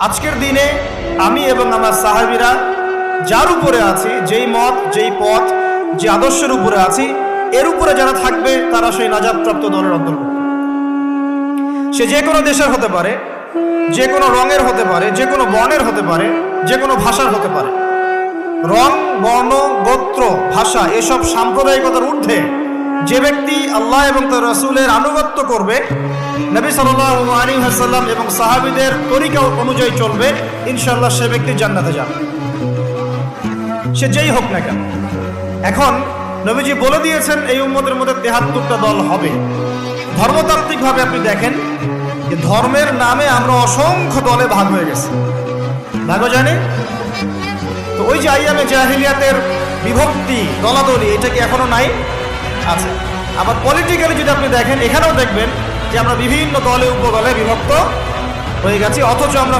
আজকের দিনে আমি এবং আমার সাহাবীরা যার উপরে আছি, যেই মত, যেই পথ, যে আদর্শের উপরে আছি, এর উপরে যারা থাকবে তারা সেই নাজাতপ্রাপ্ত দলের অন্তর্ভুক্ত। সে যে কোনো দেশের হতে পারে, যে কোনো রঙের হতে পারে, যে কোনো বর্ণের হতে পারে, যে কোনো ভাষার হতে পারে। রং, বর্ণ, গোত্র, ভাষা এসব সাম্প্রদায়িকতার ঊর্ধ্বে যে ব্যক্তি আল্লাহ এবং তার রাসূলের আনুগত্য করবে, নবী সাল্লাল্লাহু আলাইহি ওয়াসাল্লাম এবং সাহাবীদের তরিকা অনুযায়ী চলবে, ইনশাআল্লাহ সে ব্যক্তি জান্নাতে যাবে, সে যেই হোক না কেন। এখন নবীজি বলে দিয়েছেন এই উম্মতের মধ্যে ৭৩টা দল হবে। ধর্মতাত্ত্বিকভাবে আপনি দেখেন যে ধর্মের নামে আমরা অসংখ্য দলে ভাগ হয়ে গেছি, ভাগ জানি তো। ওই যে আইয়ামে জাহিলিয়াতের বিভক্তি, দলাদলি, এটা কি এখনো নাই? আছে। আবার পলিটিক্যালি যদি আপনি দেখেন, এখানেও দেখবেন যে আমরা বিভিন্ন দলে উপদলে বিভক্ত হয়ে গেছি, অথচ আমরা